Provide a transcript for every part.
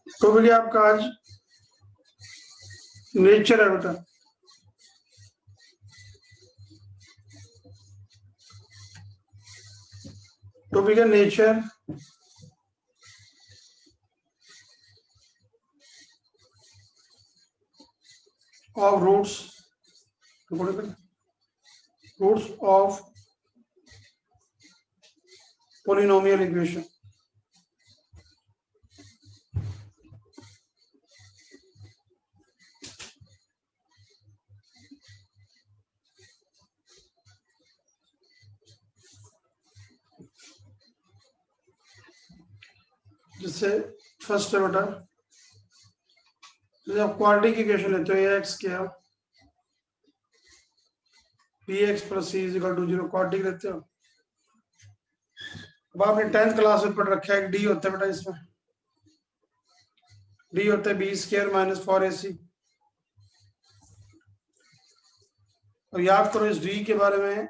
तो भैया आपका आज नेचर है बेटा। तो भैया nature of roots of polynomial equation। जिससे फर्स्ट है बेटा, जब क्वाड्रेटिक इक्वेशन लेते हो ax क्या bx plus c is equal to 0 quadratic लेते हो। अब आपने 10th क्लास में पढ़ रखा है डी होता है बेटा, इसमें डी होता है बी स्क्वायर माइनस 4ac। और याद करो इस डी के बारे में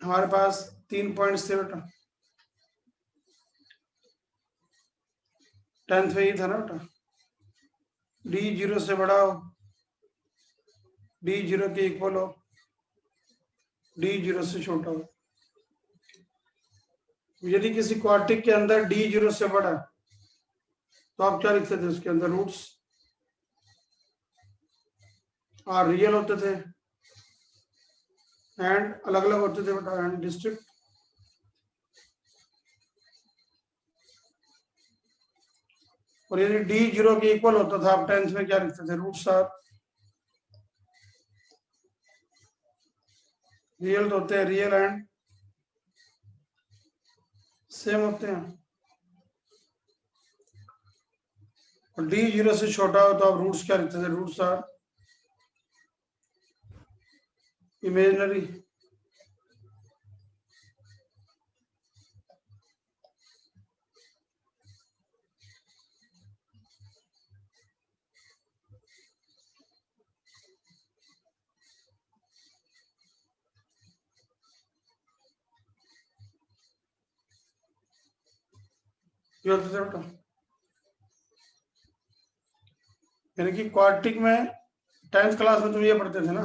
हमारे पास 3 पॉइंट्स थे बेटा, 10th में ही था ना बेटा। डी 0 से बड़ा हो, डी 0 के इक्वल हो, डी 0 से छोटा हो। यदि किसी क्वाड्रेटिक के अंदर डी 0 से बड़ा है तो आप क्या लिखते थे, उसके अंदर रूट्स आर रियल होते थे एंड अलग अलग होते थे बेटा, एंड डिस्ट्रिक्ट। और यदि डी 0 के इक्वल होता था आप 10th में क्या लिखते थे, रूट्स आर रियल तो होते हैं, रियल एंड सेम होते हैं। और डी 0 से छोटा हो तो आप रूट्स क्या लिखते थे, रूट्स आर इमेजिनरी। ये होते थे बेटा, यानी कि क्वाड्रेटिक में 10th क्लास में तुम ये पढ़ते थे ना,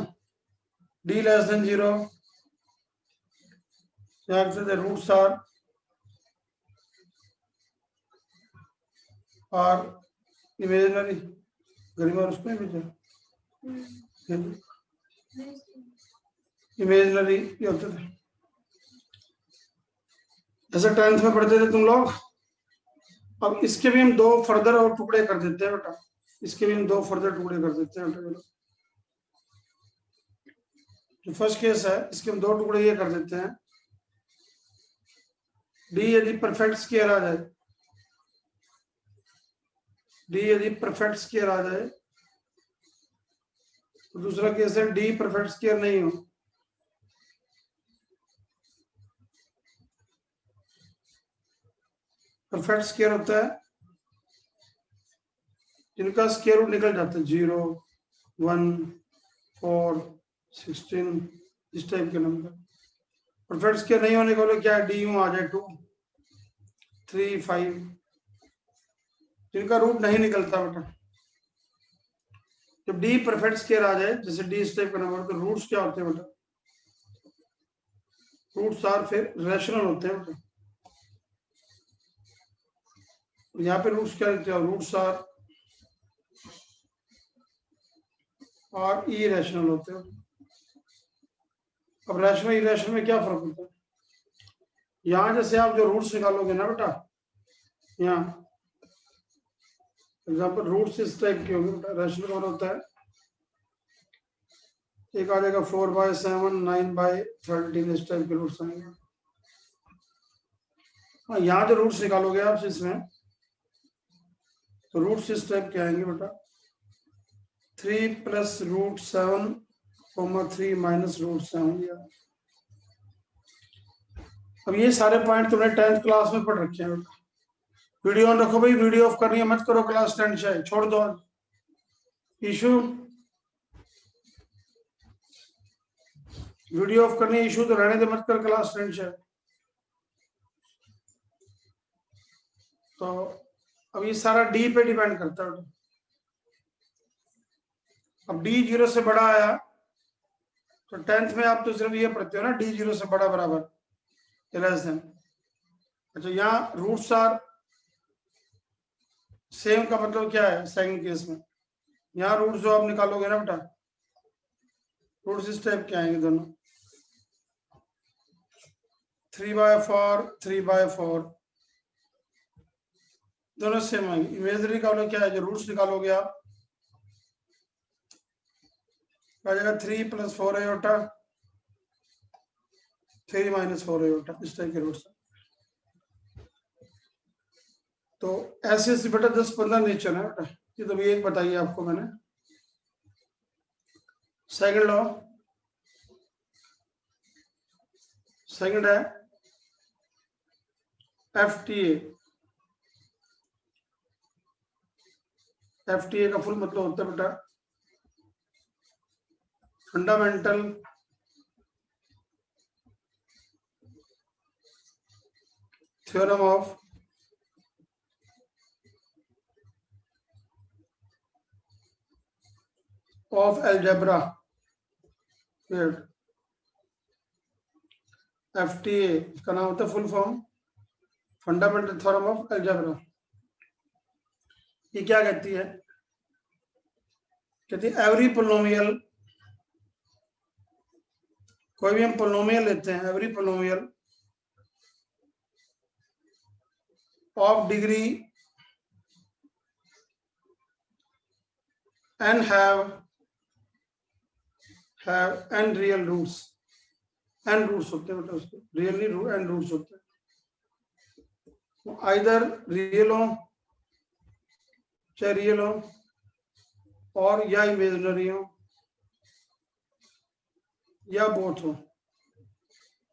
डी लेस देन 0 क्या लिखते थे, रूट्स आर इमेजिनरी। गरीब और उसमें भी इमेजिनरी ये होते थे। ऐसे 10th में पढ़ते थे तुम लोग। अब इसके भी हम 2 फर्दर और टुकड़े कर देते हैं बेटा, इसके भी हम 2 फर्दर टुकड़े कर देते हैं बेटा। जो फर्स्ट केस है इसके हम 2 टुकड़े ये कर देते हैं, डी यदि परफेक्ट स्क्वायर आ जाए, डी यदि परफेक्ट स्क्वायर आ जाए तो दूसरा केस है डी परफेक्ट स्क्वायर नहीं हो। परफेक्ट स्क्वायर होता है जिनका स्क्वायर रूट निकल जाता है 0, 1, 4, 16 इस टाइप के नंबर। परफेक्ट स्क्वायर नहीं होने के लिए क्या है, डी यूं आ जाए 2, 3, 5 जिनका रूट नहीं निकलता बेटा। जब डी परफेक्ट स्क्वायर आ जाए जैसे डी इस टाइप का नंबर तो रूट्स क्या होते हैं बेटा, रूट्स आर फिर रैशनल होते हैं बेटा। यहाँ पे रूट्स क्या लिखते हैं, रूट्स आर इरेशनल होते हैं। अब रैशनल इरेशनल में क्या फर्क होता है, यहाँ जैसे आप जो रूट्स निकालोगे ना बेटा, यहाँ एग्जाम्पल रूट्स इस टाइप के होंगे बेटा, रैशनल और होता है एक आ जाएगा 4/7, 9/13 इस टाइप के रूट्स आएंगे। हाँ यहाँ जो रूट्स निकालोगे आप इसमें तो रूट्स इस टाइप के आएंगे बेटा, 3 + √7, 3 - √7। अब ये सारे पॉइंट तुमने 10th क्लास में पढ़ रखे हैं बेटा। वीडियो ऑन रखो भाई, वीडियो ऑफ करनी है मत करो, क्लास 10 से छोड़ दो इशू। वीडियो ऑफ करनी है, इशू तो रहने दे मत कर क्लास 10 से। तो अब ये सारा डी पे डिपेंड करता है। अब डी 0 से बड़ा आया तो 10th में आप तो सिर्फ ये पढ़ते हो ना, डी 0 से बड़ा बराबर लेस देन। अच्छा, यहाँ रूट्स आर सेम का मतलब क्या है सेकंड केस में? यहाँ रूट्स जो आप निकालोगे ना बेटा, रूट्स इस टाइप के आएंगे दोनों, 3/4 3/4 दोनों सेम आएंगे। इमेजनरी का मतलब क्या है, जो रूट्स निकालोगे आप आ जाएगा 3 + 4 आयोटा 3 - 4 आयोटा, इस टाइप के रूट्स। तो ऐसे ऐसे बेटा 10-15 नेचर है बेटा, ये तो भी एक बताइए आपको मैंने। सेकंड लॉ, सेकंड है FTA। FTA का फुल मतलब होता है बेटा fundamental theorem of algebra. FTA इसका नाम होता है full form fundamental theorem of algebra. ये क्या कहती है? कहती है एवरी पोलिनोमियल, कोई भी हम पोलिनोमियल लेते हैं, every polynomial of degree n have n real roots, n roots होते हैं मतलब उसके रियली n रूट्स होते हैं। आइदर रियल हो, चाहे रियल हो, और या इमेजिनरी हो, या बोथ हो,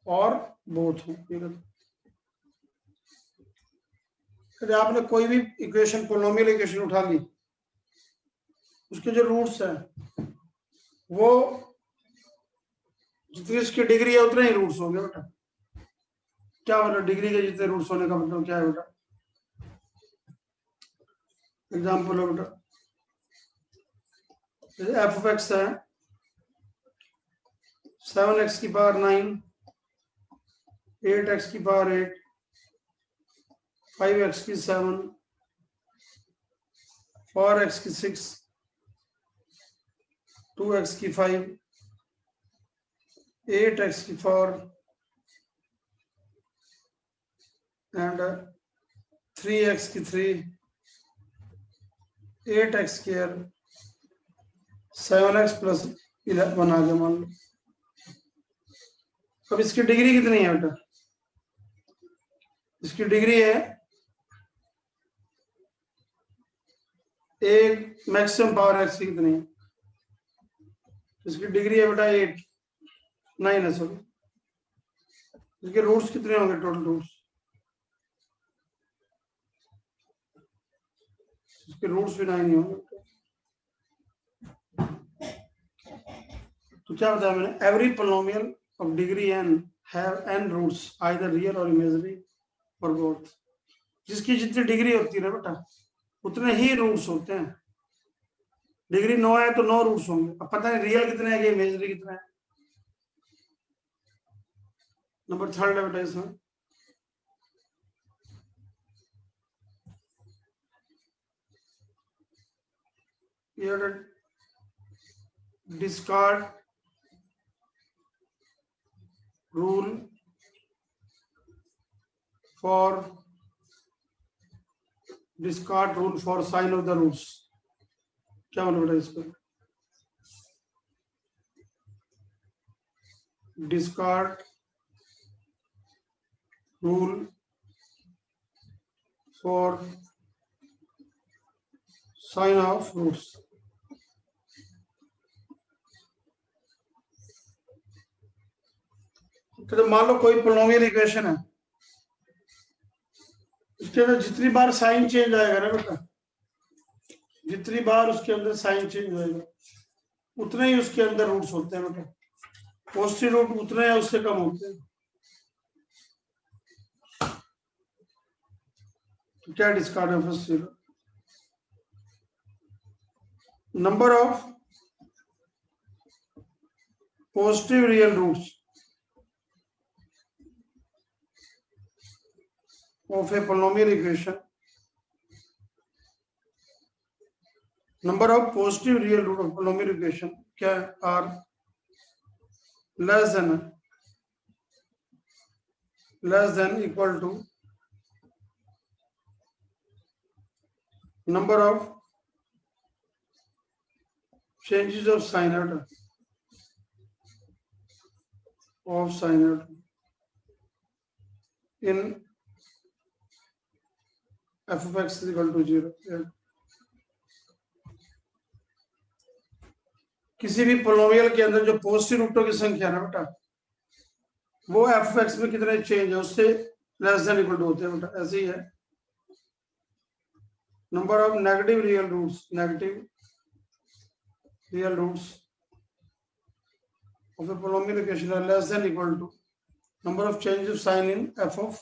और बोथ हो। यदि आपने कोई भी इक्वेशन पोलिनोमियल इक्वेशन उठा ली, उसके जो रूट्स हैं वो जितनी उसकी डिग्री है उतने ही रूट्स होंगे बेटा। क्या मतलब डिग्री के जितने रूट्स होने का मतलब क्या है बेटा? एग्जाम्पल है बेटा, f(x) है 7x की पावर 9, 8x की पावर 8, 5x की 7, 4x की 6, 2x की 5, 8x की 4 and 3x की 3, 8x square, 7x + 11 आ गया मान लो। अब इसकी डिग्री कितनी है बेटा? इसकी डिग्री है एक मैक्सिमम पावर x की कितनी है? इसकी डिग्री है बेटा 8 9 है सॉरी। इसके रूट्स कितने होंगे टोटल रूट्स? इसके रूट्स भी 9 ही होंगे। तो क्या बताया मैंने? Every polynomial of degree n have n roots either real और इमेजिनरी और बोथ। जिसकी जितनी डिग्री होती है ना बेटा उतने ही रूट्स होते हैं। डिग्री 9 है तो 9 रूट्स होंगे। अब पता नहीं रियल कितने हैं कि इमेजिनरी कितने हैं। नंबर 3 है बेटा इसमें, Descartes rule for sign of the roots. क्या मतलब बेटा इसको? Descartes rule for sign of roots. तो मान लो कोई पोलिनोमियल इक्वेशन है, उसके अंदर जितनी बार साइन चेंज आएगा ना बेटा, जितनी बार उसके अंदर साइन चेंज होएगा उतने ही उसके अंदर रूट्स होते हैं बेटा। पॉजिटिव रूट उतने या उससे कम होते हैं। क्या डिस्कार्ड है first 0. Number of positive real roots of a polynomial equation. Number of positive real root of polynomial equation क्या are less than equal to number of changes of synod in f of x is equal to 0. किसी भी polynomial के अंदर जो positive रूटों की संख्या है ना बेटा, वो एफ ऑफ एक्स में कितने चेंज है उससे लेस देन इक्वल टू होते हैं बेटा. ऐसे ही है. Number of negative real roots of a polynomial equation are less than equal to number of changes of sign in f of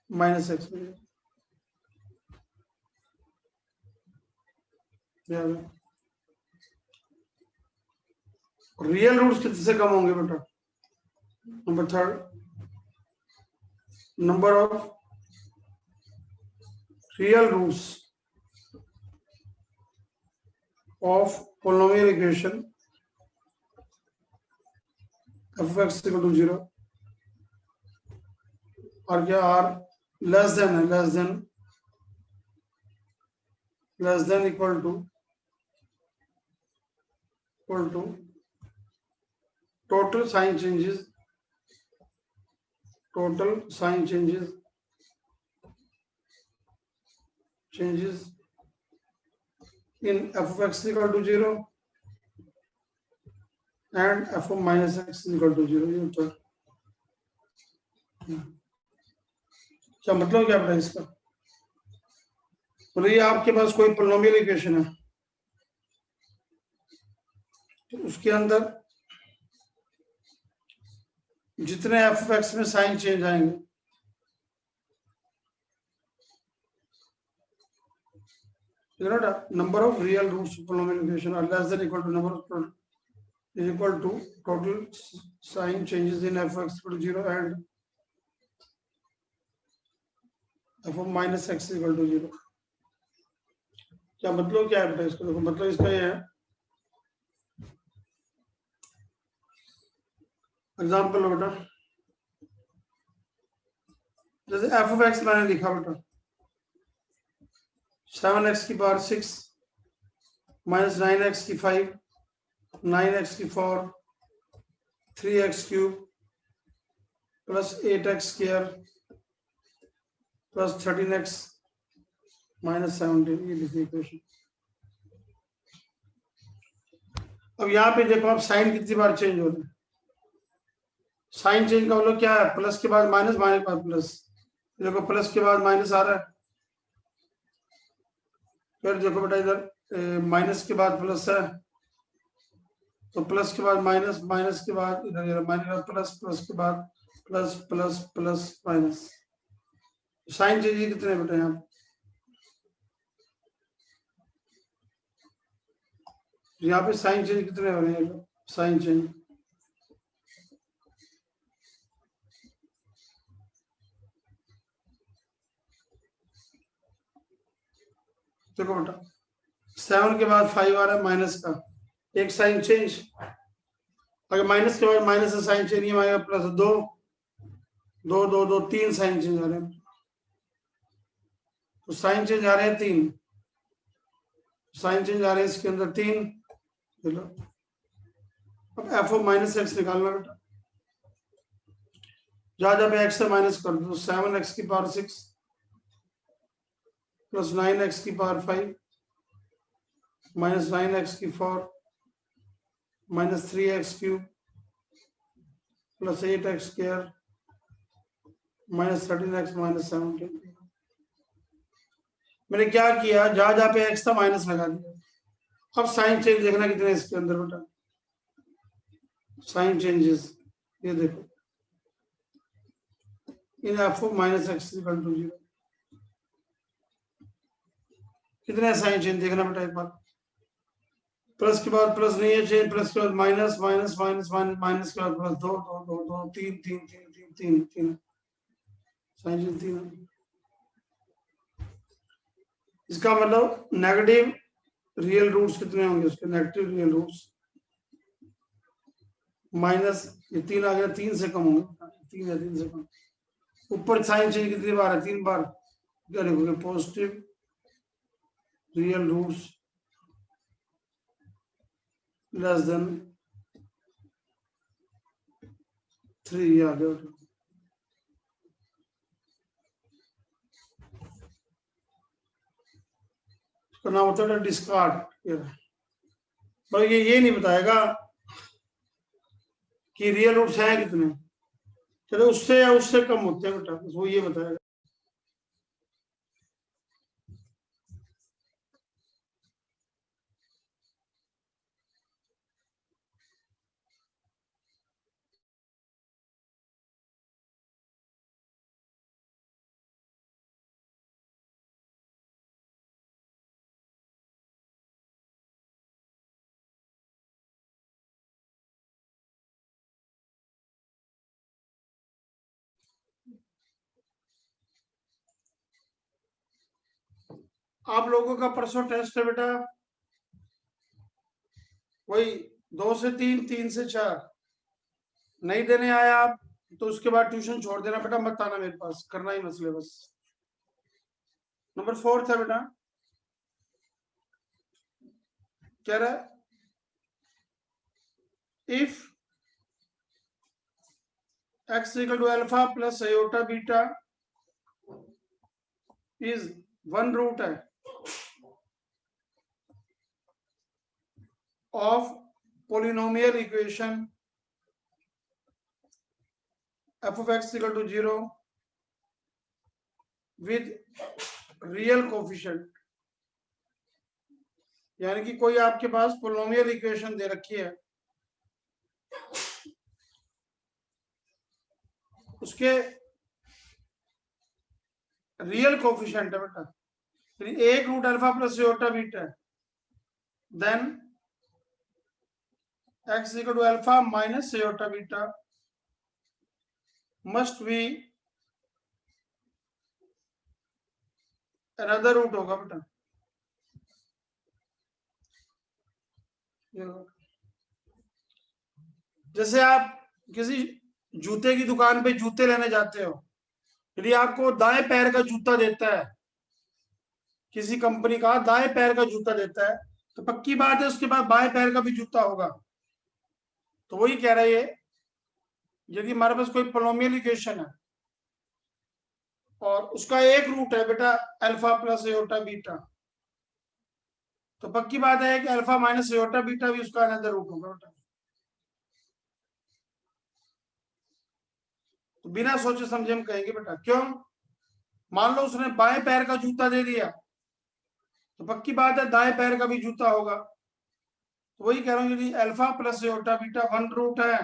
minus x. Real roots कितने से कम होंगे बेटा? Number 3 number of real roots of polynomial equation f of x equal to 0 और क्या are less than equal to total sign changes in f of x equal to 0 and f of minus x is equal to 0. ये उत्तर. क्या मतलब क्या बेटा इसका? बोलिए आपके पास कोई पोलिनोमियल इक्वेशन है तो उसके अंदर जितने एफ ऑफ एक्स में साइन चेंज आएंगे number of real roots of polynomial equation are less than equal to number of is equal to total sign changes in f of x equal to 0 and f of minus x equal to 0. क्या मतलब क्या है बेटा इसका? देखो मतलब इसका ये है, एग्जाम्पल बेटा जैसे f of x मैंने लिखा बेटा 7x की पावर 6 माइनस 9x की 5 9x की 4 3x cube plus 8x square plus 13x minus 17. ये लिखी इक्वेशन. अब यहाँ पे देखो आप साइन कितनी बार चेंज हो रहे हैं. साइन चेंज का मतलब क्या है? प्लस के बाद माइनस, माइनस के बाद प्लस. देखो प्लस के बाद माइनस आ रहा है, फिर देखो बेटा इधर माइनस के बाद प्लस है तो प्लस के बाद माइनस, माइनस के बाद इधर माइनस प्लस, प्लस के बाद plus plus plus minus. Sign change कितने बेटा यहाँ? यहाँ पे साइन चेंज कितने हो रहे हैं? साइन चेंज देखो बेटा 7 के बाद 5 आ रहा है माइनस का, एक साइन चेंज. अगर माइनस के बाद माइनस का साइन चेंज नहीं आएगा प्लस 2 2 2 2 3 साइन चेंज आ रहे हैं. तो साइन चेंज आ रहे हैं 3, साइन चेंज आ रहे हैं इसके अंदर 3. चलो अब एफ ऑफ माइनस एक्स निकालना बेटा. जहां जब एक्स से माइनस कर दो 7x की पावर 6 प्लस 9x की पावर 5 माइनस 9x की 4 minus 3x cube plus 8x square minus 13x minus 17. मैंने क्या किया, जहां जहां पे x था माइनस लगा दिया. अब साइन चेंज देखना कितने इसके अंदर बेटा. साइन चेंजेस ये देखो in f of minus x equal to 0। कितने साइन चेंज देखना बेटा एक बार। प्लस के बाद प्लस नहीं है चेंज, प्लस के बाद minus minus minus minus minus के बाद प्लस, दो दो दो दो तीन तीन तीन तीन तीन तीन साइन चेंज तीन। इसका मतलब नेगेटिव रियल रूट्स कितने होंगे उसके, नेगेटिव रियल रूट्स माइनस, ये 3 आ गया, 3 से कम होंगे, 3 या 3 से कम। ऊपर साइन चेंज कितनी बार है, 3 बार। क्या लिखोगे, positive real roots less then 3 आ गया। इसका नाम होता है डिस्कार्ड। पर ये नहीं बताएगा कि रियल रूट्स हैं कितने, चलो उससे या उससे कम होते हैं बेटा, वो ये बताएगा। आप लोगों का परसों टेस्ट है बेटा, वही 2 से 3, 3 से 4। नहीं देने आया आप तो उसके बाद ट्यूशन छोड़ देना बेटा, मत आना मेरे पास, करना ही मसले बस। नंबर 4 था बेटा, कह रहा है if x equal to alpha plus iota beta is one root है of polynomial equation f of x equal to 0 with real coefficient, यानी कि कोई आपके पास पोलिनोमियल इक्वेशन दे रखी है, उसके रियल कोफिशिएंट है बेटा, एक root alpha plus iota beta है, then x equal to alpha minus iota beta must be another root होगा बेटा। जैसे आप किसी जूते की दुकान पे जूते लेने जाते हो, यदि आपको दाएं पैर का जूता देता है, किसी कंपनी का दाएं पैर का जूता देता है, तो पक्की बात है उसके बाद बाएं पैर का भी जूता होगा। तो वही कह रहा है, यदि हमारे पास कोई पोलिनोमियल इक्वेशन है और उसका एक रूट है बेटा अल्फा प्लस आयोटा बीटा, तो पक्की बात है कि अल्फा माइनस आयोटा बीटा भी उसका अनदर रूट होगा बेटा। तो बिना सोचे समझे हम कहेंगे बेटा, क्यों, मान लो उसने बाएं पैर का जूता दे दिया, तो पक्की बात है दाएं पैर का भी जूता होगा। तो वही कह रहा हूं, यदि alpha plus iota beta one root है,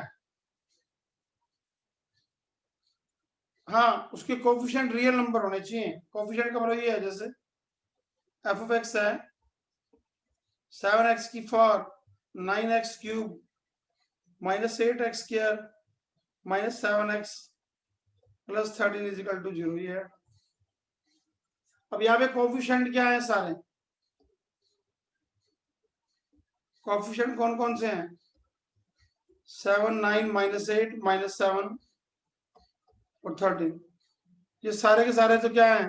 हाँ उसके कोफिशिएंट रियल नंबर होने चाहिए। कोफिशिएंट का मतलब ये है, जैसे एफ ऑफ एक्स है 7x की power 9x cube minus 8x square minus 7x plus 13 is equal to 0, ये है। अब यहाँ पे कोफिशिएंट क्या है, सारे कोफिशिएंट कौन कौन से हैं, 7 9 माइनस 8 माइनस 7 और 13, ये सारे के सारे तो क्या है,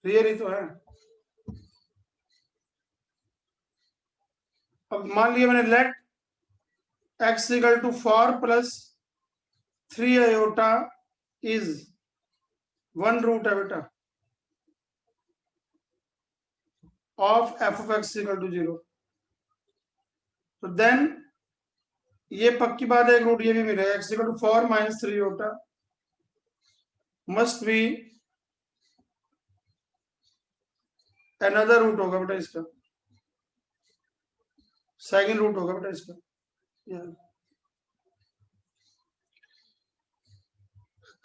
रियल ही तो है। अब मान लिया मैंने let x equal to 4 plus 3 iota is one root है बेटा of f of x equal to 0, तो देन ये पक्की बात है एक रूट ये भी मिलेगा, x equal to 4 minus 3 iota must be another root होगा बेटा, इसका सेकंड रूट होगा बेटा इसका।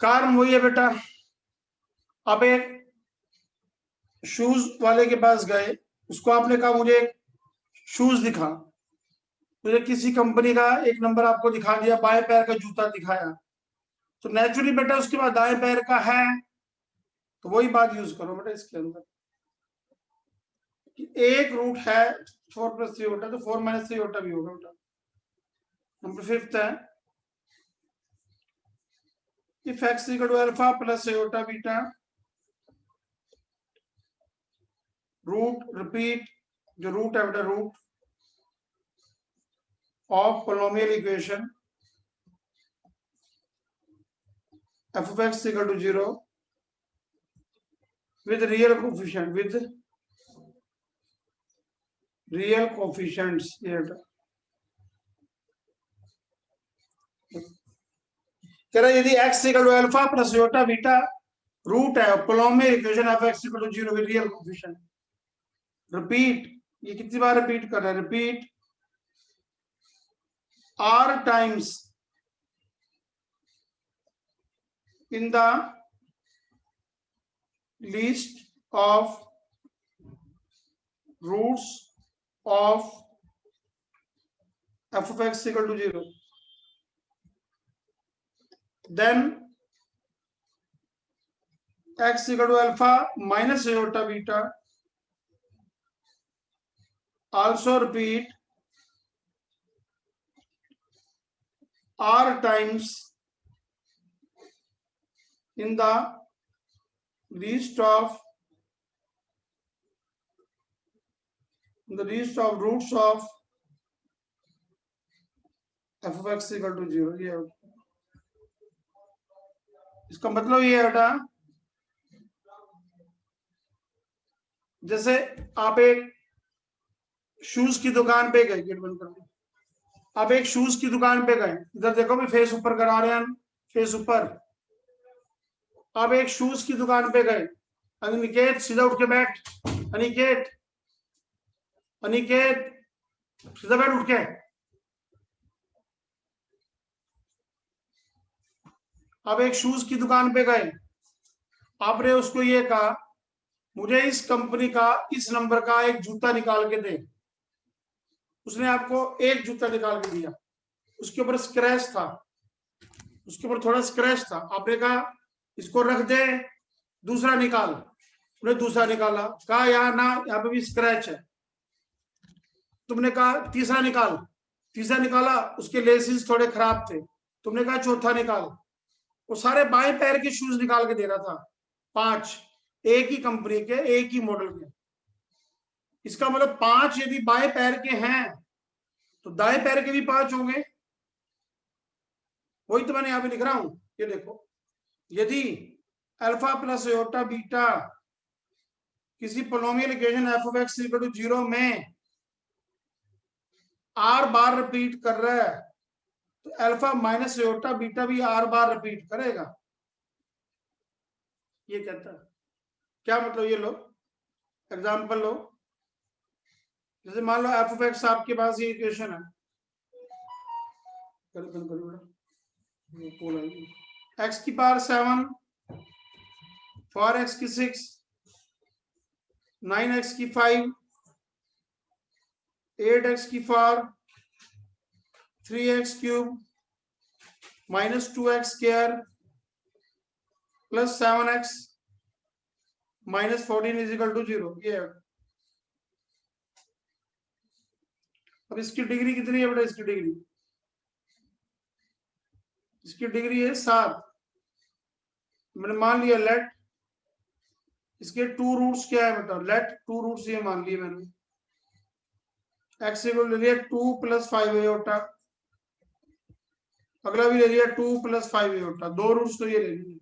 कारण वही है बेटा। आप एक शूज वाले के पास गए, उसको आपने कहा मुझे एक शूज दिखा, मुझे किसी कंपनी का एक नंबर आपको दिखा दिया, बाएं पैर का जूता दिखाया, तो नेचुरली बेटा उसके बाद दाएं पैर का है, तो वही बात यूज करो बेटा इसके अंदर कि एक रूट है 4 + 3 होता, तो 4 - 3 होता भी होगा बेटा। नंबर 5 है if x = alpha plus iota beta root, repeat जो रूट है बेटा, root of polynomial equation f of x = 0 with real coefficient, with real coefficients। ये कह रहा यदि x = alpha plus iota beta root है polynomial equation f x = 0 with real coefficient। Repeat, ये कितनी बार रिपीट कर रहा है, repeat r times in the least of roots of f of x = 0, then x = alpha minus iota beta also repeat r times in the least of roots of f of x = 0। ये इसका मतलब ये है बेटा, जैसे आप एक shoes की दुकान पे गए, गेट बंद कर दो, आप एक शूज की दुकान पे गए, इधर देखो भी फेस ऊपर करा रहे हैं, फेस ऊपर। आप एक शूज की दुकान पे गए, अनिकेत सीधा उठ के बैठ, अनिकेत अनिकेत सीधा बैठ उठ के। आप एक शूज की दुकान पे गए, आपने उसको ये कहा मुझे इस कंपनी का इस नंबर का एक जूता निकाल के दे, उसने आपको एक जूता निकाल के दिया, उसके ऊपर स्क्रैच था, उसके ऊपर थोड़ा स्क्रैच था, आपने कहा इसको रख दे, दूसरा निकाल, उसने दूसरा निकाला, कहा यहाँ ना, यहाँ पे भी स्क्रैच है, तुमने कहा तीसरा निकाल, तीसरा निकाला, उसके लेसिस थोड़े खराब थे, तुमने कहा चौथा निकाल। वो सारे बाएं पैर के शूज निकाल के दे रहा था, 5 एक ही कंपनी के, एक ही मॉडल के। इसका मतलब 5 यदि बाएं पैर के हैं तो दाएं पैर के भी 5 होंगे। वही तो मैंने यहां पे लिख रहा हूं, ये देखो, यदि अल्फा प्लस आयोटा बीटा किसी polynomial equation f of x = 0 में r बार रिपीट कर रहा है, तो अल्फा माइनस आयोटा बीटा भी r बार रिपीट करेगा, ये कहता है। क्या मतलब, ये लो एग्जांपल लो, जैसे मान लो f of x आपके पास ये इक्वेशन है, x की पावर 7, 4x की 6, 9x की 5, 8x की 4, 3x cube minus 2x square plus 7x minus 14 = 0। ये है। अब इसकी डिग्री कितनी है बेटा, इसकी डिग्री है 7। मैंने मान लिया लेट इसके 2 रूट्स क्या है बेटा, लेट 2 रूट्स ये मान लिए मैंने, x ले लिया 2 + 5 आयोटा, अगला भी ले लिया 2 + 5 आयोटा, 2 रूट्स तो ये ले लिए,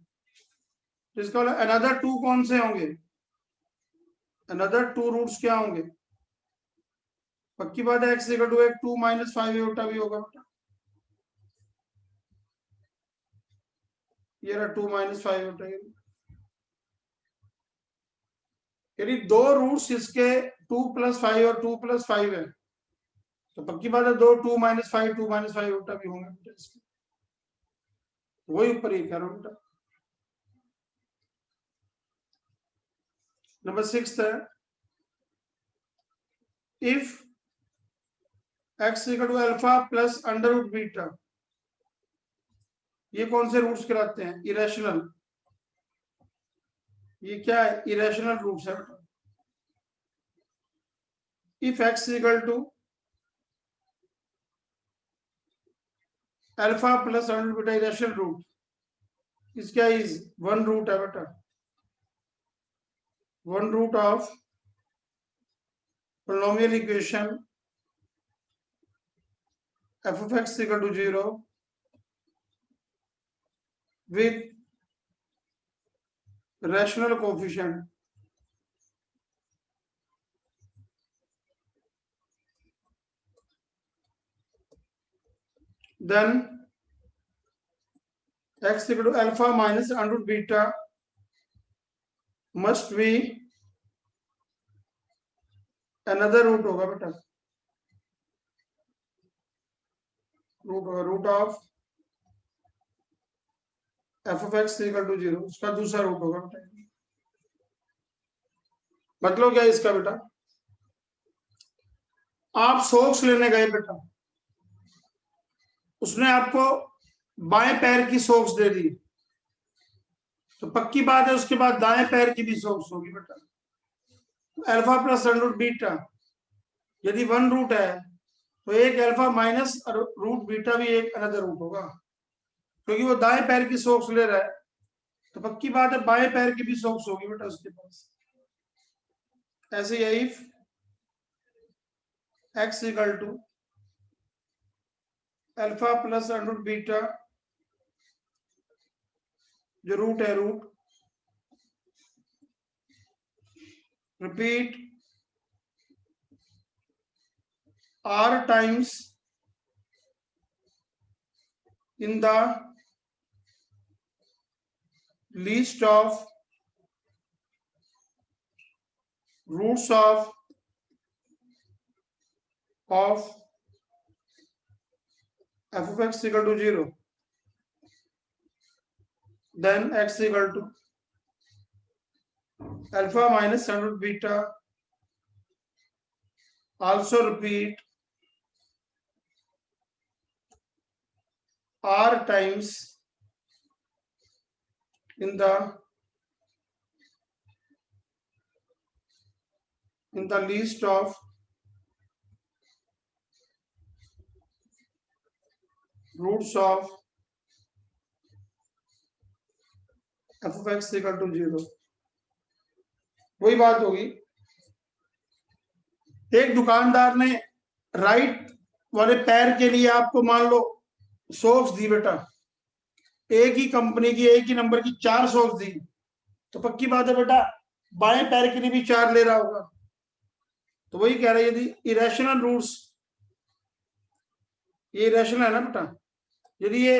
तो इसका अनदर 2 कौन से होंगे, अनदर 2 रूट्स क्या होंगे, पक्की बात है x = 2 - 5 आयोटा भी होगा बेटा, ये रहा 2 - 5 आयोटा। यदि 2 रूट्स इसके 2 + 5 और 2 + 5 है, तो पक्की बात है 2 - 5 2 - 5 आयोटा भी होंगे, वही ऊपर ये कह रहा हूं बेटा। नंबर 6 है if x equal to alpha plus under root beta, ये कौन से रूट्स कहलाते हैं? इरेशनल। ये क्या है? इरेशनल रूट्स है बेटा। If x equal to alpha plus under root beta irrational root, इसका इज वन रूट है बेटा, one root of polynomial equation f of x equal to 0 with rational coefficient then x equal to alpha minus under root beta must be another root होगा बेटा, root होगा root of f of x equal to 0, उसका दूसरा root होगा बेटा। मतलब क्या है इसका बेटा? आप सॉक्स लेने गए बेटा, उसने आपको बाएं पैर की सॉक्स दे दी, तो पक्की बात है उसके बाद दाएं पैर की भी सॉक्स होगी बेटा। Alpha plus under root beta यदि वन रूट है तो एक अल्फा माइनस रूट बीटा भी एक अनदर रूट होगा, क्योंकि वो दाएं पैर की सॉक्स ले रहा है, तो पक्की बात है बाएं पैर की भी सॉक्स होगी बेटा उसके पास। ऐसे ही if x equal to alpha plus under root beta, जो रूट है root, repeat r times in the least of roots of f of x equal to 0, then x equal to alpha minus under root beta, also repeat r times in the least of roots of f of x equal to 0। वही बात होगी, एक दुकानदार ने right वाले पैर के लिए आपको मान लो सॉक्स दी बेटा, एक ही कंपनी की एक ही नंबर की 4 सॉक्स दी, तो पक्की बात है बेटा बाएं पैर के लिए भी 4 ले रहा होगा। तो वही कह रहा है यदि इरेशनल रूट्स, ये इरेशनल है ना बेटा, यदि ये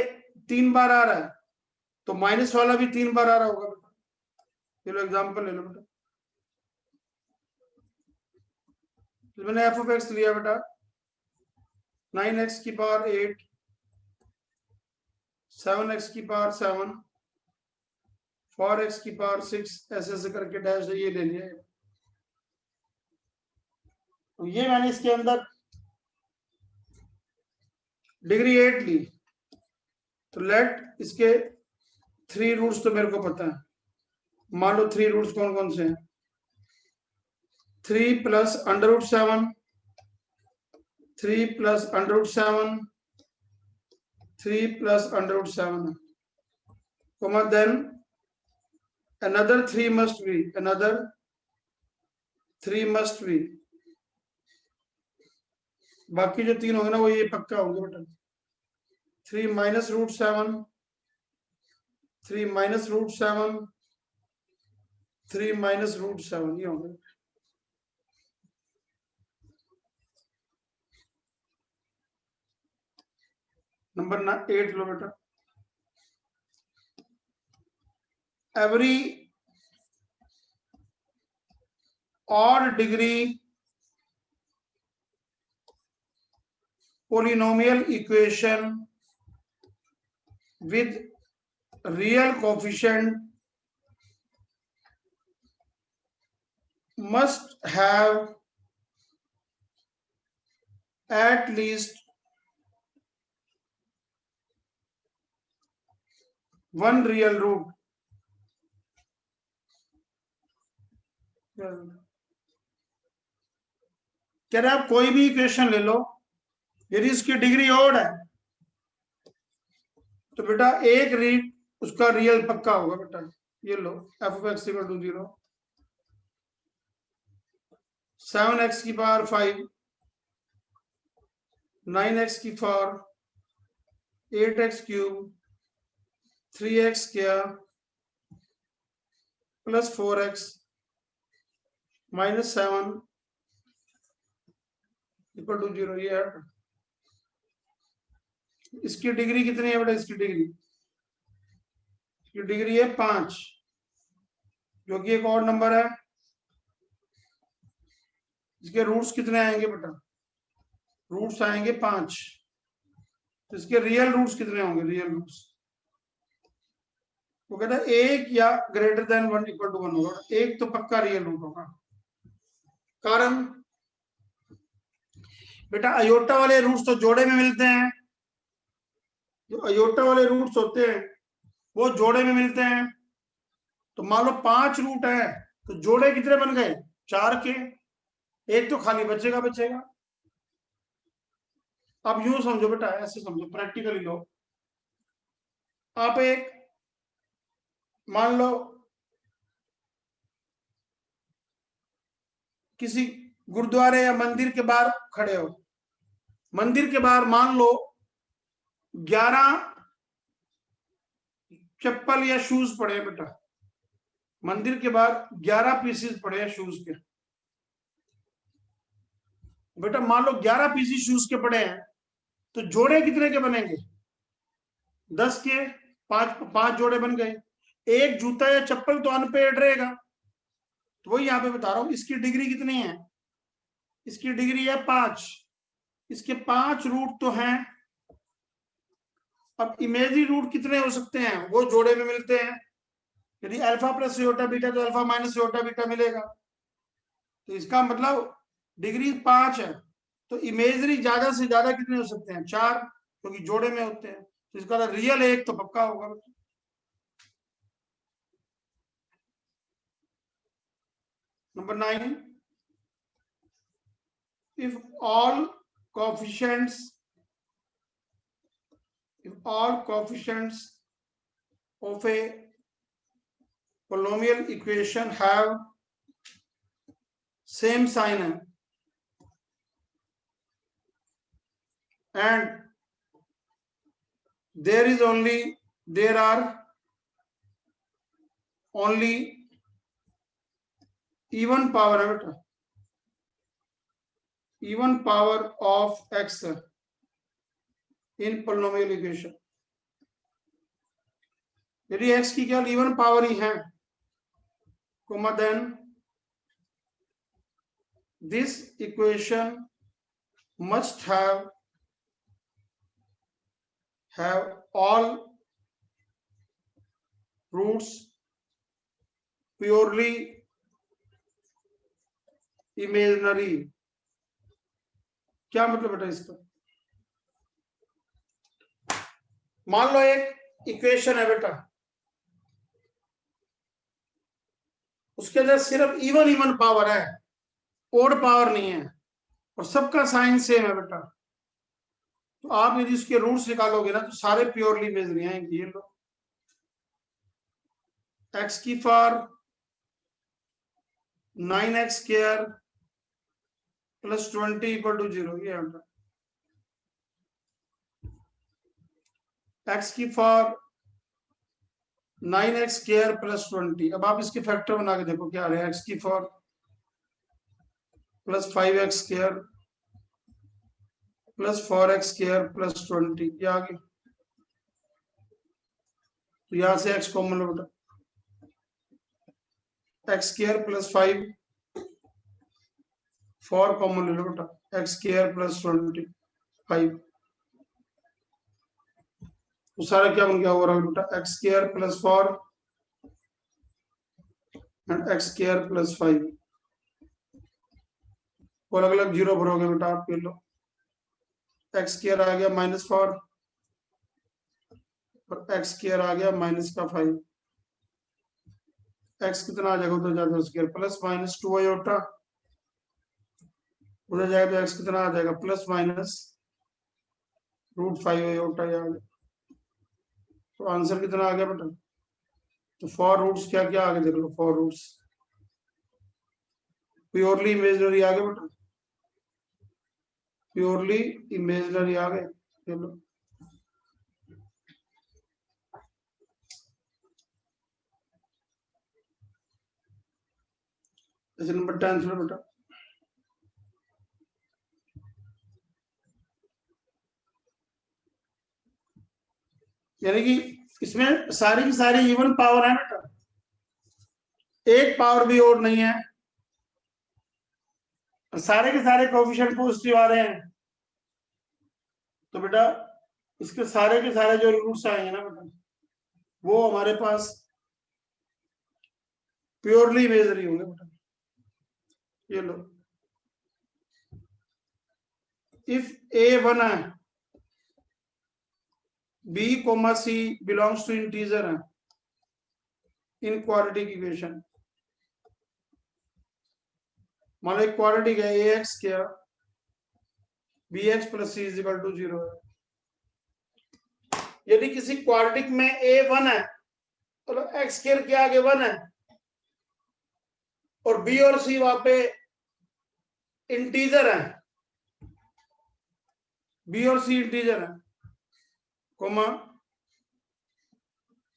3 बार आ रहा है तो माइनस वाला भी 3 बार आ रहा होगा बेटा। चलो एग्जांपल ले लो बेटा, तो मैंने एफ ऑफ एक्स लिया बेटा 9x की पावर 8, 7x की पावर 7, 4x की पावर 6, ऐसे करके डैश ये ले लिया। तो ये मैंने इसके अंदर डिग्री 8 ली, तो लेट इसके 3 रूट्स तो मेरे को पता है, मान लो 3 रूट्स कौन कौन से हैं? 3 plus under root 7, 3 plus under root 7, 3 plus under root 7, comma then another 3 must be, another 3 must be, बाकी जो 3 होंगे ना वो ये पक्का होंगे बेटा। 3 minus root 7, 3 minus root 7, 3 minus root 7, ये होंगे। नंबर 8 लो बेटा, every odd degree polynomial equation with real coefficient must have at least one real root. कह रहे आप कोई भी इक्वेशन ले लो, यदि इसकी डिग्री ओड है तो बेटा एक रीड उसका रियल पक्का होगा बेटा। ये लो f(x) = 0, 7x की पावर 5, 9x की power 8x cube, 3x square plus 4x minus 7 = 0। ये है इसकी डिग्री कितनी है बेटा? इसकी डिग्री है 5, जो कि एक और नंबर है। इसके रूट्स कितने आएंगे बेटा? रूट्स आएंगे 5। तो इसके रियल रूट्स कितने होंगे? रियल रूट्स वो कहता है 1 या ग्रेटर देन 1 = 1 होगा। एक तो पक्का रियल रूट होगा। कारण बेटा अयोटा वाले रूट्स तो जोड़े में मिलते हैं। जो अयोटा वाले रूट्स होते हैं वो जोड़े में मिलते हैं। तो मान लो 5 रूट है तो जोड़े कितने बन गए? 4 के। एक तो खाली बचेगा। अब यूं समझो बेटा, ऐसे समझो, प्रैक्टिकली लो। आप एक मान लो किसी गुरुद्वारे या मंदिर के बाहर खड़े हो। मंदिर के बाहर मान लो 11 चप्पल या शूज पड़े हैं बेटा। मंदिर के बाहर 11 पीसेस पड़े हैं शूज के। बेटा मान लो 11 पीसेस शूज के पड़े हैं तो जोड़े कितने के बनेंगे? 10 के। 5 जोड़े बन गए। एक जूता या चप्पल तो अनपेड रहेगा। तो वही यहां पे बता रहा हूं। इसकी डिग्री कितनी है? इसकी डिग्री है 5। इसके 5 रूट तो हैं। अब इमेजिनरी रूट कितने हो सकते हैं? वो जोड़े में मिलते हैं। यदि अल्फा प्लस योटा बीटा तो अल्फा माइनस योटा बीटा मिलेगा। तो इसका मतलब डिग्री 5 है तो इमेजिनरी ज्यादा से ज्यादा कितने हो सकते हैं? 4, क्योंकि जोड़े में होते हैं। तो इसका रियल एक तो पक्का होगा। Number 9, if all coefficients of a polynomial equation have same sign and there are only even power है बेटा, even power of x in polynomial equation। यदि x की केवल इवन पावर ही है, then this equation must have all roots purely imaginary। क्या मतलब बेटा इसका? मान लो एक इक्वेशन है बेटा, उसके अंदर सिर्फ इवन पावर है, ओड पावर नहीं है, और सबका साइन सेम है बेटा। तो आप यदि इसके रूट्स निकालोगे ना तो सारे प्योरली इमेजिनरी आएंगे। ये लो x की पावर 9x स्क्वायर प्लस 20 = 0। ये x की पावर 9x स्क्वायर प्लस 20। अब आप इसके फैक्टर बना के देखो क्या आ रहा है। x की power plus 5x square plus 4x square plus 20। ये आ गया। तो यहां से x कॉमन लो बेटा, x स्क्वायर प्लस 5, 4 कॉमन ले लो बेटा, x स्क्वायर प्लस 25। तो सारा क्या बन गया हो रहा है बेटा? x square plus 4 and x square plus 5। को अलग अलग जीरो भरोगे बेटा आप, ये लो एक्स स्क्वायर आ गया -4 और एक्स स्क्वायर आ गया -5। एक्स कितना आ जाएगा उधर जाकर स्क्वायर +-2 आयोटा, उधर जाए तो एक्स कितना आ जाएगा +-√5 आयोटा आ गया। तो आंसर कितना आ गया बेटा? तो 4 रूट्स क्या क्या आगे देख लो, 4 रूट्स प्योरली इमेजिनरी आ गए बेटा, प्योरली इमेजिनरी आ गए। चलो नंबर 10 बेटा, यानी कि इसमें सारी की सारी इवन पावर है बेटा, एक पावर भी और नहीं है, सारे के सारे कोएफिशिएंट पॉजिटिव आ रहे हैं। तो बेटा इसके सारे के सारे जो रूट्स आएंगे ना बेटा, वो हमारे पास प्योरली इमेजिनरी होंगे बेटा। ये लो, इफ A1 है, B, C belongs to integer है इन क्वाड्रेटिक इक्वेशन, मान लो एक क्वाड्रेटिक है ax क्या bx + c = 0 है। यदि किसी क्वाड्रेटिक में A1 है तो x स्क्वायर के आगे 1 है और b और c वहां पे इंटीजर है, b और c इंटीजर है, comma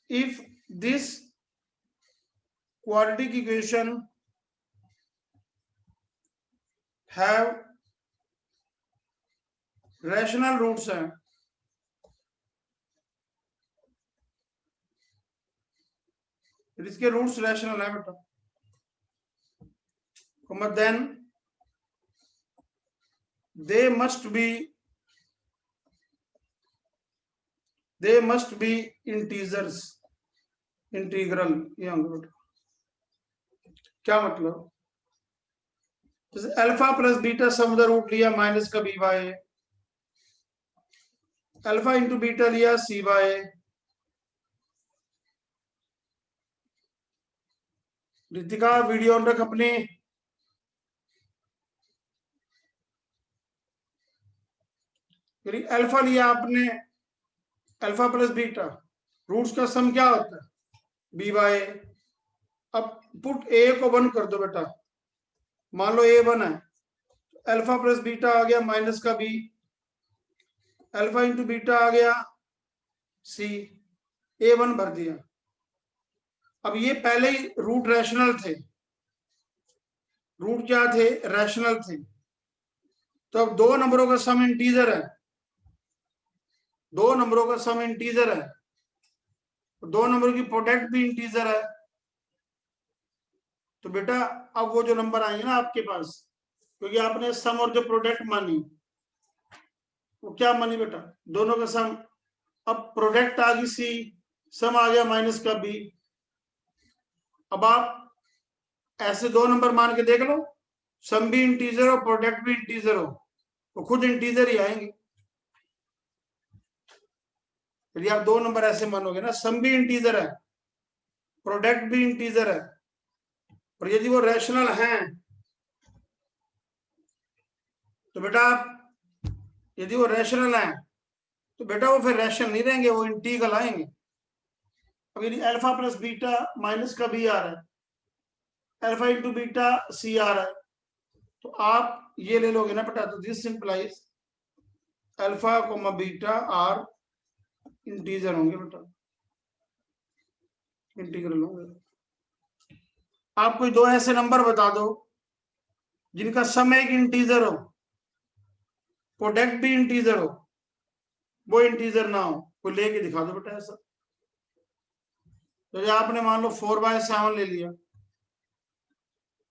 if this quadratic equation have rational roots हैं, इसके रूट्स रैशनल है बेटा, then they must be integers, integral. ये बेटा क्या मतलब, जैसे alpha plus beta sum the root लिया माइनस का b by, alpha into beta लिया c by, Ritika video on रख अपनी, अल्फा लिया आपने, अल्फा प्लस बीटा, रूट्स का सम क्या होता है बी बाय। अब पुट ए को 1 कर दो बेटा, मान लो A1 है, अल्फा प्लस बीटा आ गया माइनस का बी, अल्फा इंटू बीटा आ गया सी, A1 भर दिया। अब ये पहले ही रूट रैशनल थे, रूट क्या थे, रैशनल थे। तो अब दो नंबरों का सम इंटीजर है, दो नंबरों का सम इंटीजर है, दो नंबर की प्रोडक्ट भी इंटीजर है। तो बेटा अब वो जो नंबर आएंगे ना आपके पास, क्योंकि आपने सम और जो प्रोडक्ट मानी, वो क्या मानी बेटा, दोनों का सम। अब प्रोडक्ट आ गई सी, सम आ गया माइनस का बी। अब आप ऐसे दो नंबर मान के देख लो, सम भी इंटीजर हो प्रोडक्ट भी इंटीजर हो, तो खुद इंटीजर ही आएंगे। यदि आप दो नंबर ऐसे मानोगे ना, सम भी इंटीजर है प्रोडक्ट भी इंटीजर है, और यदि वो रैशनल हैं तो बेटा आप, यदि वो रैशनल हैं तो बेटा वो फिर रैशनल नहीं रहेंगे, वो इंटीग्रल आएंगे। अब यदि अल्फा प्लस बीटा माइनस का बी आ रहा है, अल्फा इंटू बीटा सी आ रहा है, तो आप ये ले लोगे ना बेटा, तो this simplify alpha comma beta are integer होंगे बेटा, इंटीग्रल होंगे। आप कोई दो ऐसे नंबर बता दो जिनका सम एक इंटीजर हो, प्रोडक्ट भी इंटीजर हो, वो इंटीजर ना हो, कोई लेके दिखा दो बेटा ऐसा। तो आपने मान लो 4/7 ले लिया,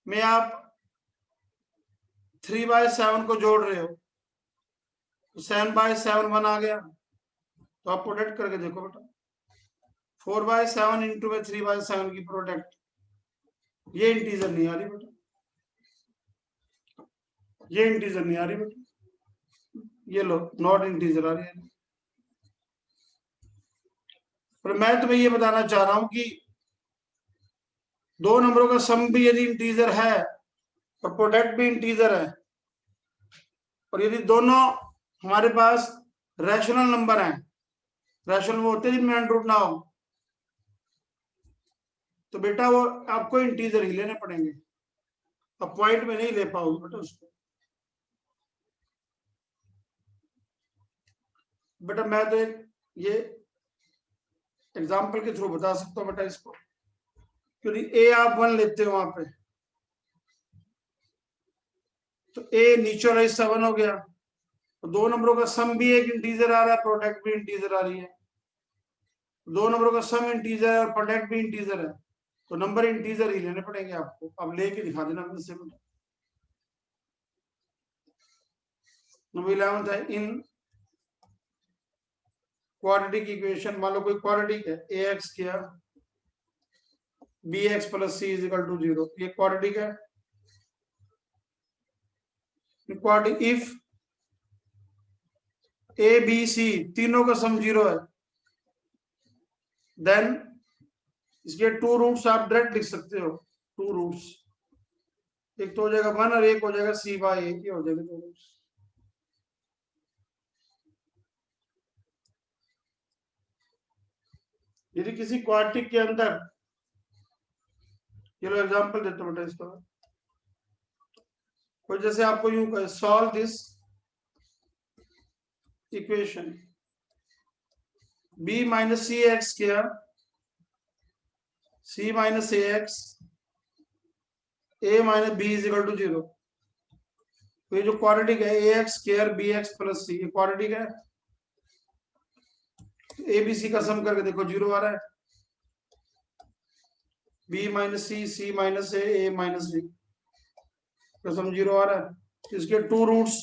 में आप 3/7 को जोड़ रहे हो, तो 7/7 1 आ गया। तो आप प्रोडक्ट करके देखो बेटा, 4/7 इंटू में 3/7 की प्रोडक्ट, ये इंटीजर नहीं आ रही बेटा। ये इंटीजर नहीं आ रही बेटा, ये लो नॉट इंटीजर आ रही है। पर मैं तुम्हें ये बताना चाह रहा हूं कि दो नंबरों का सम भी यदि इंटीजर है और प्रोडक्ट भी इंटीजर है, और यदि दोनों हमारे पास रैशनल नंबर हैं, रैशनल वो होते हैं जिनमें अंडर रूट ना हो, तो बेटा वो आपको इंटीजर ही लेने पड़ेंगे, अब पॉइंट में नहीं ले पाओगे बेटा उसको। बेटा मैं तो एक ये एग्जाम्पल के थ्रू बता सकता हूँ बेटा इसको, क्योंकि ए आप 1 लेते हो वहां पे, तो ए नीचे वाला हिस्सा 1 हो गया, तो दो नंबरों का सम भी एक इंटीजर आ रहा है, प्रोडक्ट भी इंटीजर आ रही है। दो नंबरों का सम इंटीजर है और प्रोडक्ट भी इंटीजर है, तो नंबर इंटीजर ही लेने पड़ेंगे आपको। अब लेके दिखा देना मेरे से बेटा। नंबर 11 है, इन क्वाड्रेटिक इक्वेशन, मान लो कोई क्वाड्रेटिक है, ए एक्स किया b x plus C is equal to 0, ये क्वाड्रेटिक है। Quadratic if a b c तीनों का सम 0 है, देन इसके टू रूट्स आप डायरेक्ट लिख सकते हो, टू रूट्स, एक तो हो जाएगा 1 और एक हो जाएगा सी बाय ए, ये हो जाएगा दो रूट्स। यदि किसी क्वाड्रेटिक के अंदर, चलो एग्जांपल देता हूं बेटा इसका, कोई जैसे आपको यूं कहे solve this equation b minus C X किया c minus A X a minus B is equal to 0, तो ये जो क्वाड्रेटिक है ए x square B x plus C, ये क्वाड्रेटिक है। ए बी सी का सम करके देखो 0 आ रहा है, b माइनस सी माइनस ए माइनस बी का सम 0 आ रहा है। इसके टू रूट्स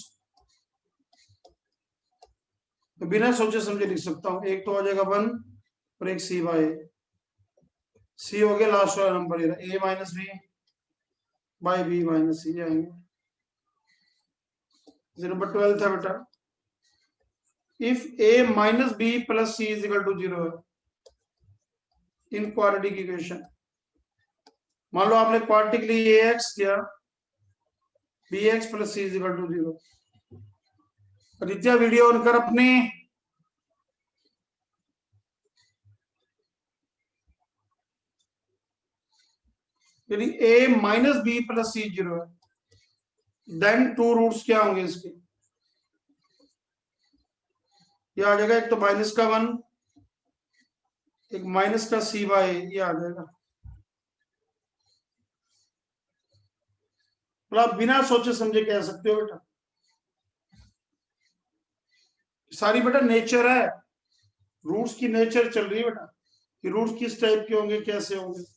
तो बिना सोचे समझे लिख सकता हूं, एक तो हो जाएगा 1 और एक सी बाय सी हो गया लास्ट वाला number, A minus B by B minus C आएंगे। नंबर 12 था बेटा, if a minus B plus C is equal to 0 है इन क्वाड्रेटिक इक्वेशन, मान लो आपने क्वाड्रेटिक लिए ए एक्स किया b x plus C is equal to 0। Aditya video on कर अपनी, यदि a minus B plus c 0 है, देन टू रूट्स क्या होंगे इसके, ये आ जाएगा एक तो माइनस का 1, एक माइनस का सी बाय ये आ जाएगा। तो आप बिना सोचे समझे कह सकते हो बेटा, सारी बेटा नेचर है, रूट्स की नेचर चल रही है बेटा, कि रूट्स किस टाइप के होंगे कैसे होंगे।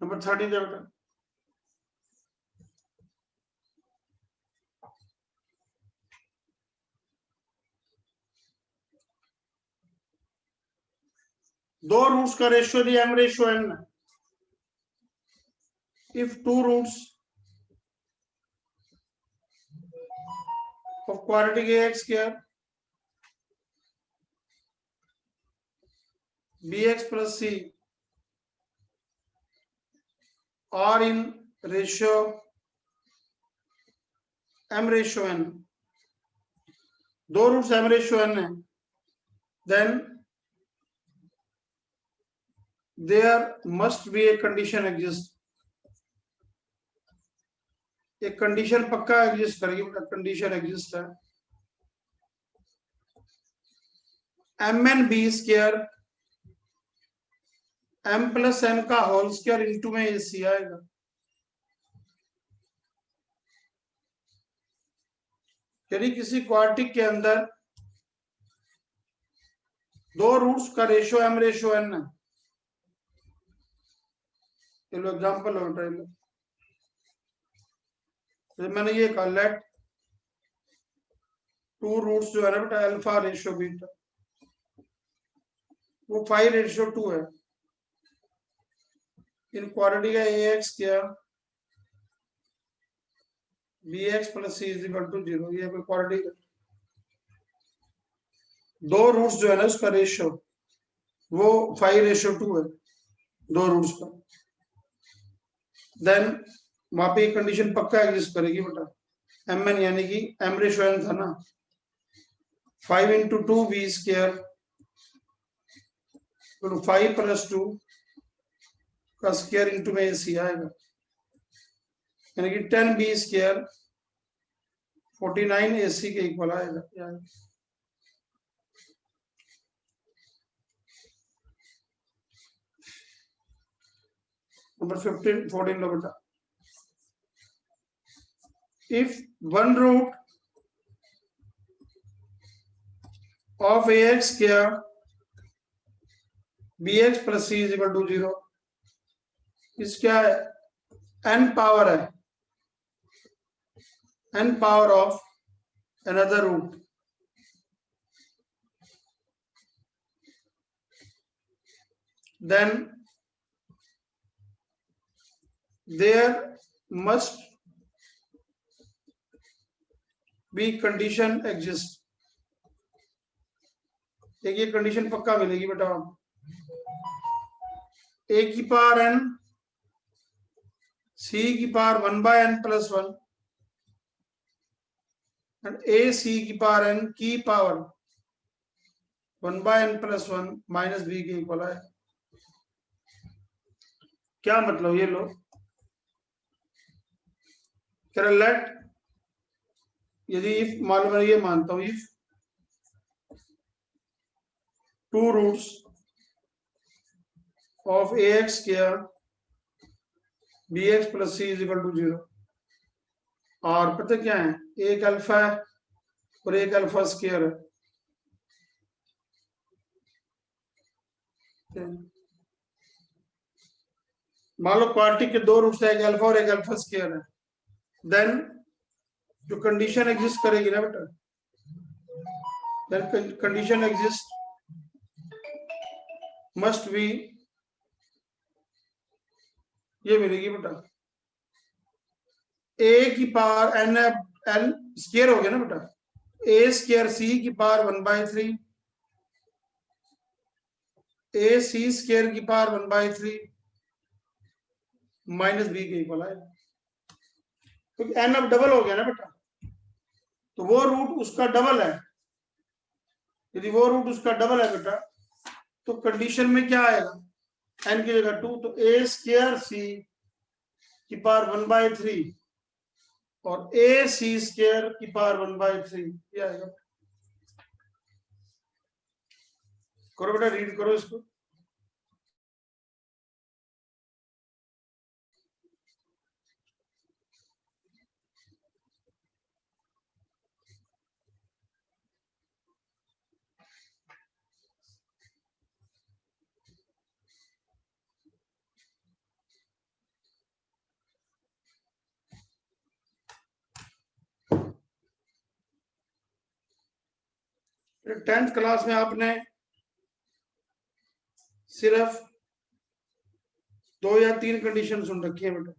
नंबर 13 बेटा, दो रूट्स का रेशियो दिया m ratio n, if two roots of quadratic a x square B x plus c are in ratio m ratio n, दो रूट्स एम रेशियो एन है, then there must be a condition exist, एक condition पक्का exist करेगी, condition exist है, m n b square m plus n का whole square into में a सी आएगा। यदि किसी क्वाड्रेटिक के अंदर दो रूट्स का रेशियो एम रेशियो एन है, चलो एग्जाम्पल लो, तो मैंने ये कहा लेट टू रूट्स जो है ना बेटा अल्फा रेशियो बीटा, वो 5:2 है। इन क्वाड्रेटिक का ए एक्स क्या b x plus C is equal to 0, ये कोई क्वाड्रेटिक है। दो रूट्स जो है ना उसका रेशियो वो 5:2 है, दो रूट्स का। देन वहां पे कंडीशन पक्का एग्जिस्ट करेगी बेटा, एम एन यानी कि एम रेशियो एन था ना, 5 into 2 b square 5 plus 2 का स्क्वायर इंटू में AC आएगा, यानी कि 10 b स्क्वायर 49 AC के इक्वल आएगा। नंबर 14 लो बेटा, if one root of ax square bx plus c is equal to 0, इस क्या है n पावर है, n power of another root, then there must be condition exist। एक ये कंडीशन पक्का मिलेगी बेटा, a की पावर n c की power 1/n+1 and a c की पावर n की पावर 1/n+1 माइनस b के इक्वल है। क्या मतलब, ये लो कह रहा लेट, यदि इफ मालूम है, ये मानता हूं if two roots of ax square bx plus c is equal to 0, और पता क्या है, एक अल्फा है और एक अल्फा स्क्वायर है। मान लो क्वाड्रेटिक के दो रूट्स है, एक अल्फा और एक अल्फा स्क्वायर है, देन जो कंडीशन एग्जिस्ट करेगी ना बेटा, then condition exist must be, ये मिलेगी बेटा, a की पावर n n स्क्वायर हो गया ना बेटा, a स्क्वायर c की पावर 1/3 a c स्क्वायर की पावर 1/3 माइनस b के इक्वल है, क्योंकि n अब डबल हो गया ना बेटा, तो वो रूट उसका डबल है। यदि वो रूट उसका डबल है बेटा, तो कंडीशन में क्या आएगा, n की जगह 2, तो a स्क्वायर c की पावर 1/3 और a c स्क्वायर की पावर 1/3 ये आएगा। करो बेटा, रीड करो इसको। टेंथ क्लास में आपने सिर्फ 2 या 3 कंडीशन सुन रखी है बेटा,